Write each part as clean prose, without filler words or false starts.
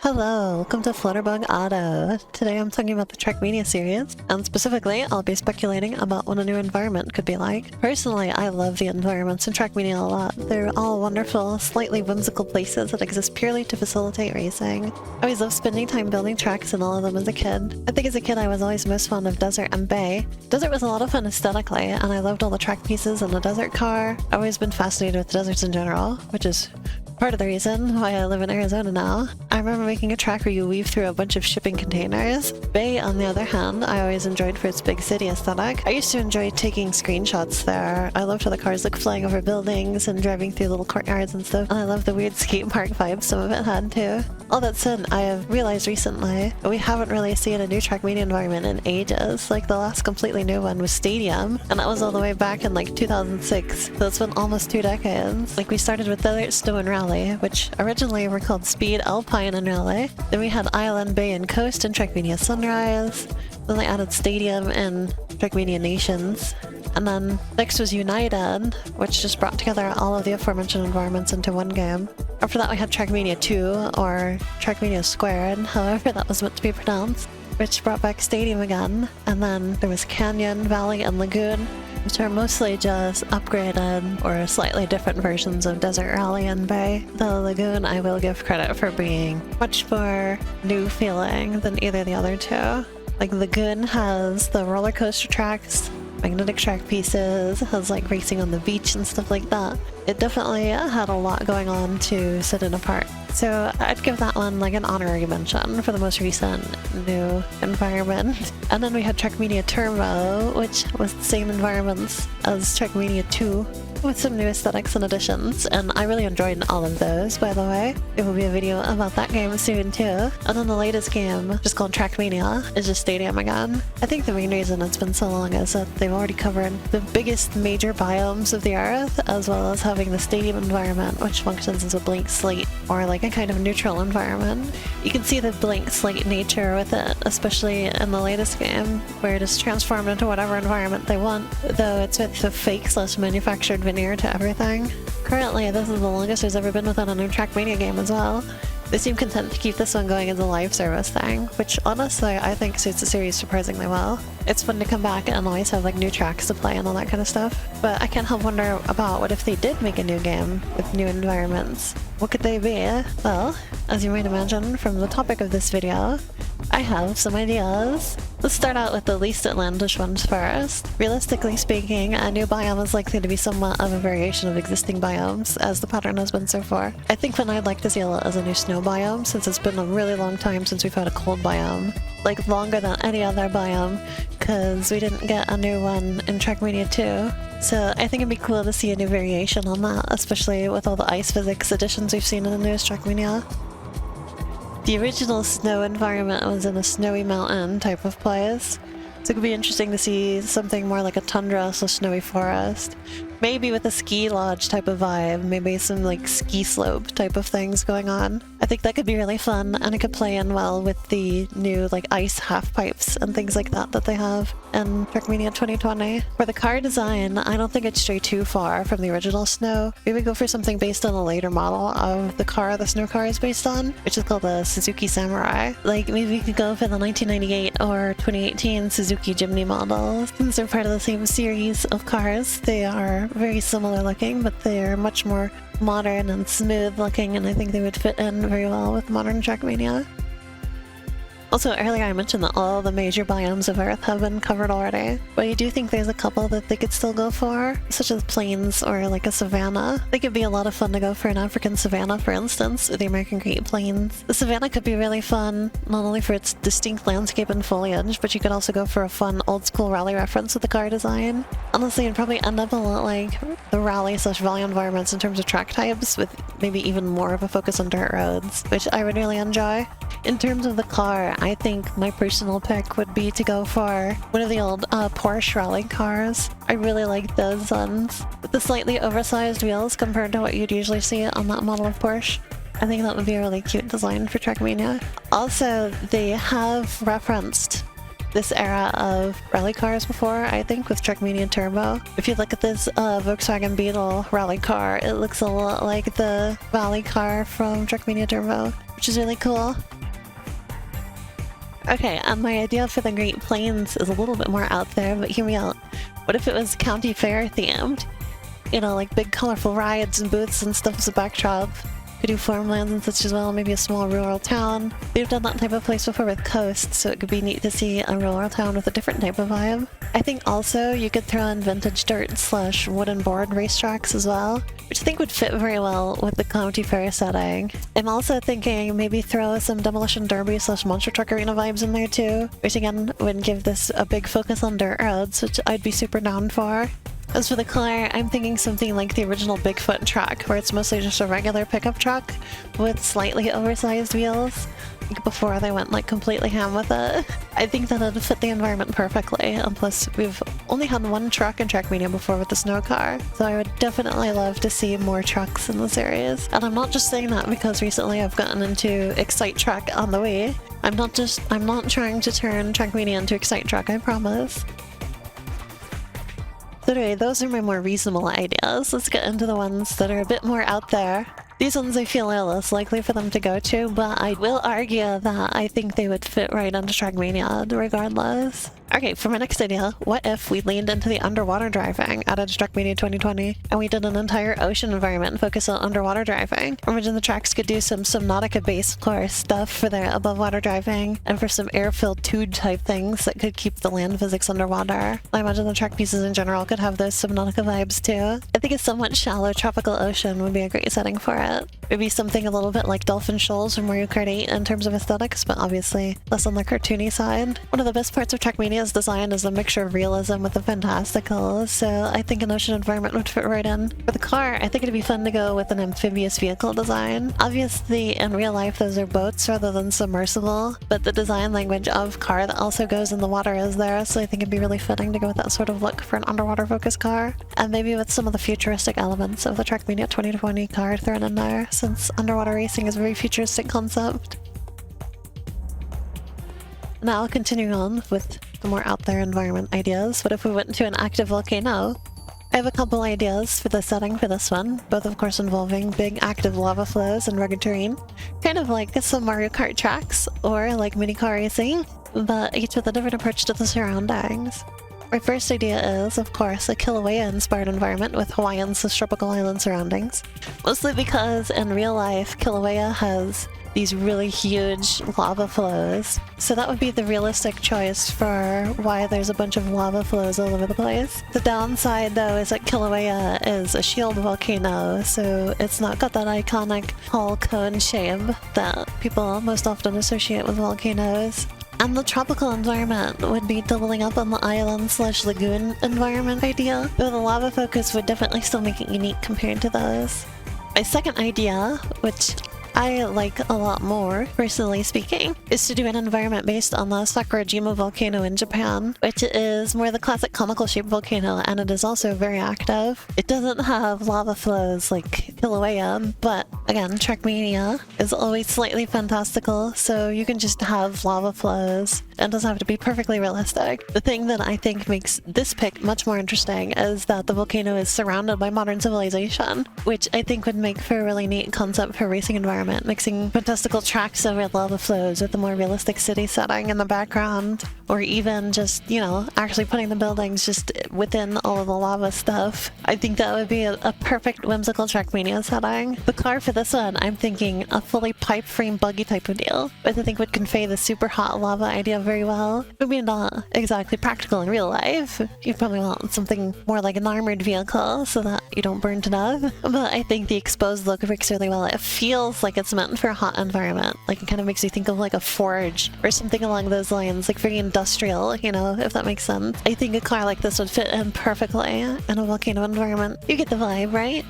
Hello, welcome to Flutterbug Auto. Today I'm talking about the TrackMania series, and specifically I'll be speculating about what a new environment could be like. Personally, I love the environments in TrackMania a lot. They're all wonderful, slightly whimsical places that exist purely to facilitate racing. I always loved spending time building tracks in all of them as a kid. I think as a kid I was always most fond of Desert and Bay. Desert was a lot of fun aesthetically, and I loved all the track pieces and the desert car. I've always been fascinated with deserts in general, which is part of the reason why I live in Arizona now. I remember making a track where you weave through a bunch of shipping containers. Bay, on the other hand, I always enjoyed for its big city aesthetic. I used to enjoy taking screenshots there. I loved how the cars look flying over buildings and driving through little courtyards and stuff. And I love the weird skate park vibe some of it had too. All that said, I have realized recently we haven't really seen a new TrackMania environment in ages. Like the last completely new one was Stadium, and that was all the way back in like 2006. So it's been almost 2 decades. Like we started with Desert, Snow, and Rally, which originally were called Speed, Alpine, and Rally. Then we had Island, Bay, and Coast in TrackMania Sunrise. Then they added Stadium and TrackMania Nations. And then next was United, which just brought together all of the aforementioned environments into one game. After that we had TrackMania 2, or TrackMania Squared, however that was meant to be pronounced, which brought back Stadium again. And then there was Canyon, Valley, and Lagoon, which are mostly just upgraded or slightly different versions of Desert, Rally, and Bay. The Lagoon I will give credit for being much more new feeling than either of the other two. Like Lagoon has the roller coaster tracks, magnetic track pieces, has like racing on the beach and stuff like that. It definitely had a lot going on to set it apart. So I'd give that one like an honorary mention for the most recent new environment. And then we had TrackMania Turbo, which was the same environments as TrackMania 2, with some new aesthetics and additions, and I really enjoyed all of those, by the way. There will be a video about that game soon too. And then the latest game, just called TrackMania, is just Stadium again. I think the main reason it's been so long is that they've already covered the biggest major biomes of the Earth, as well as having the Stadium environment, which functions as a blank slate, or like a kind of neutral environment. You can see the blank slate nature with it, especially in the latest game, where it is transformed into whatever environment they want, though it's with the fake/manufactured veneer to everything. Currently, this is the longest there's ever been without a new TrackMania game as well. They seem content to keep this one going as a live service thing, which honestly I think suits the series surprisingly well. It's fun to come back and always have like new tracks to play and all that kind of stuff. But I can't help wonder about what if they did make a new game with new environments. What could they be? Well, as you might imagine from the topic of this video, I have some ideas. Let's start out with the least outlandish ones first. Realistically speaking, a new biome is likely to be somewhat of a variation of existing biomes, as the pattern has been so far. I think that I'd like to see a lot as a new snow biome, since it's been a really long time since we've had a cold biome. Like, longer than any other biome, because we didn't get a new one in TrackMania 2. So I think it'd be cool to see a new variation on that, especially with all the ice physics additions we've seen in the newest TrackMania. The original snow environment was in a snowy mountain type of place, so it could be interesting to see something more like a tundra, so snowy forest. Maybe with a ski lodge type of vibe, maybe some like ski slope type of things going on. I think that could be really fun, and it could play in well with the new like ice half pipes and things like that that they have in TrackMania 2020. For the car design, I don't think it'd stray too far from the original Snow. Maybe go for something based on a later model of the car the Snow car is based on, which is called the Suzuki Samurai. Like maybe we could go for the 1998 or 2018 Suzuki Jimny models. Since they're part of the same series of cars, they are very similar looking, but they're much more modern and smooth looking, and I think they would fit in very well with modern TrackMania. Also, earlier I mentioned that all the major biomes of Earth have been covered already, but I do think there's a couple that they could still go for, such as plains or like a savanna. I think it'd be a lot of fun to go for an African savanna, for instance, with the American Great Plains. The savanna could be really fun, not only for its distinct landscape and foliage, but you could also go for a fun old-school rally reference with the car design. Honestly, it'd probably end up a lot like the rally/valley environments in terms of track types, with maybe even more of a focus on dirt roads, which I would really enjoy. In terms of the car, I think my personal pick would be to go for one of the old Porsche rally cars. I really like those ones, with the slightly oversized wheels compared to what you'd usually see on that model of Porsche. I think that would be a really cute design for TrackMania. Also, they have referenced this era of rally cars before, I think, with TrackMania Turbo. If you look at this Volkswagen Beetle rally car, it looks a lot like the rally car from TrackMania Turbo, which is really cool. Okay, and my idea for the Great Plains is a little bit more out there, but hear me out. What if it was county fair themed? You know, like big colorful rides and booths and stuff as a backdrop. Could do farmlands and such as well, maybe a small rural town. We've done that type of place before with coasts, so it could be neat to see a rural town with a different type of vibe. I think also you could throw in vintage dirt / wooden board racetracks as well, which I think would fit very well with the county fair setting. I'm also thinking maybe throw some demolition derby / monster truck arena vibes in there too, which again would give this a big focus on dirt roads, which I'd be super down for. As for the car, I'm thinking something like the original Bigfoot truck, where it's mostly just a regular pickup truck with slightly oversized wheels, like before they went like completely ham with it. I think that it'd fit the environment perfectly, and plus we've only had one truck in TrackMania before with the snow car, so I would definitely love to see more trucks in the series. And I'm not just saying that because recently I've gotten into Excite Truck on the Wii. I'm not trying to turn TrackMania into Excite Truck, I promise. So anyway, those are my more reasonable ideas. Let's get into the ones that are a bit more out there. These ones I feel are less likely for them to go to, but I will argue that I think they would fit right into TrackMania regardless. Okay, for my next idea, what if we leaned into the underwater driving out of TrackMania 2020 and we did an entire ocean environment focused on underwater driving? Imagine the tracks could do some Subnautica base course stuff for their above water driving and for some air-filled tube type things that could keep the land physics underwater. I imagine the track pieces in general could have those Subnautica vibes too. I think a somewhat shallow tropical ocean would be a great setting for it. Maybe something a little bit like Dolphin Shoals from Mario Kart 8 in terms of aesthetics, but obviously less on the cartoony side. One of the best parts of TrackMania's design is a mixture of realism with the fantastical, so I think an ocean environment would fit right in. For the car, I think it'd be fun to go with an amphibious vehicle design. Obviously, in real life those are boats rather than submersible, but the design language of car that also goes in the water is there, so I think it'd be really fitting to go with that sort of look for an underwater focused car. And maybe with some of the futuristic elements of the TrackMania 2020 car thrown in there, since underwater racing is a very futuristic concept. Now, continuing on with the more out there environment ideas, what if we went to an active volcano? I have a couple ideas for the setting for this one, both of course involving big active lava flows and rugged terrain, kind of like some Mario Kart tracks or like mini car racing, but each with a different approach to the surroundings. My first idea is, of course, a Kilauea-inspired environment with Hawaiian subtropical island surroundings. Mostly because in real life, Kilauea has these really huge lava flows. So that would be the realistic choice for why there's a bunch of lava flows all over the place. The downside, though, is that Kilauea is a shield volcano, so it's not got that iconic tall cone shape that people most often associate with volcanoes. And the tropical environment would be doubling up on the island / lagoon environment idea, though the lava focus would definitely still make it unique compared to those. My second idea, which I like a lot more, personally speaking, is to do an environment based on the Sakurajima volcano in Japan, which is more the classic comical shaped volcano, and it is also very active. It doesn't have lava flows like Kilauea, but again, TrackMania is always slightly fantastical, so you can just have lava flows. It doesn't have to be perfectly realistic. The thing that I think makes this pick much more interesting is that the volcano is surrounded by modern civilization, which I think would make for a really neat concept for racing environment, mixing fantastical tracks over lava flows with a more realistic city setting in the background, or even just, you know, actually putting the buildings just within all of the lava stuff. I think that would be a perfect whimsical TrackMania setting. The car for this one, I'm thinking a fully pipe frame buggy type of deal, which I think would convey the super hot lava idea very well. Maybe not exactly practical in real life. You'd probably want something more like an armored vehicle so that you don't burn to death. But I think the exposed look works really well. It feels like it's meant for a hot environment. Like, it kind of makes you think of like a forge or something along those lines, like very industrial, you know, if that makes sense. I think a car like this would fit in perfectly in a volcano environment. You get the vibe, right?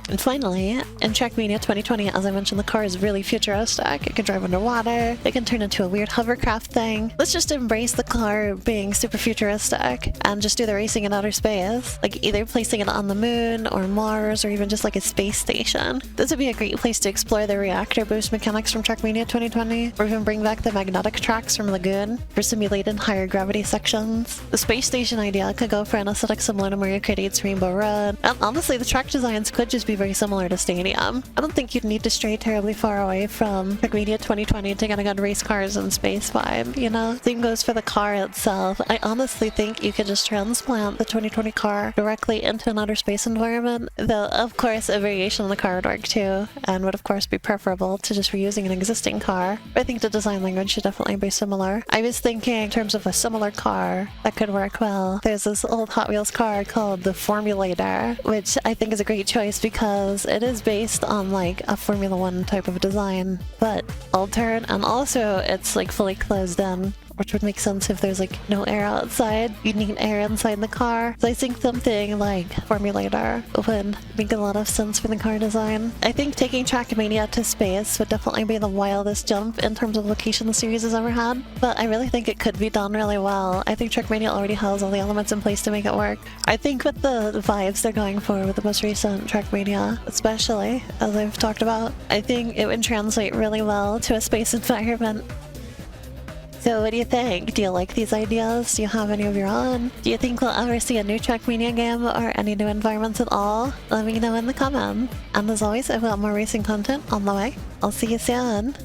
And finally, in TrackMania 2020, as I mentioned, the car is really futuristic. It can drive underwater, it can turn into a weird hovercraft thing. Let's just embrace the car being super futuristic and just do the racing in outer space, like either placing it on the moon or Mars or even just like a space station. This would be a great place to explore the reactor boost mechanics from TrackMania 2020, or even bring back the magnetic tracks from Lagoon for simulated higher gravity sections. The space station idea could go for an aesthetic similar to Mario Kart 8's Rainbow Road, and honestly the track designs could just be very similar to Stadium. I don't think you'd need to stray terribly far away from TrackMania 2020 to get a good race cars and space vibe, you know? Same goes for the car itself. I honestly think you could just transplant the 2020 car directly into an outer space environment, though of course a variation on the car would work too, and would of course be preferable to just reusing an existing car. But I think the design language should definitely be similar. I was thinking in terms of a similar car that could work well. There's this old Hot Wheels car called the Formulator, which I think is a great choice because it is based on like a Formula 1 type of design, but altered, and also it's like fully closed in, which would make sense if there's like no air outside. You'd need air inside the car. So I think something like Formulator would make a lot of sense for the car design. I think taking TrackMania to space would definitely be the wildest jump in terms of location the series has ever had, but I really think it could be done really well. I think TrackMania already has all the elements in place to make it work. I think with the vibes they're going for with the most recent TrackMania, especially, as I've talked about, I think it would translate really well to a space environment. So what do you think? Do you like these ideas? Do you have any of your own? Do you think we'll ever see a new TrackMania game or any new environments at all? Let me know in the comments. And as always, I've got more racing content on the way. I'll see you soon.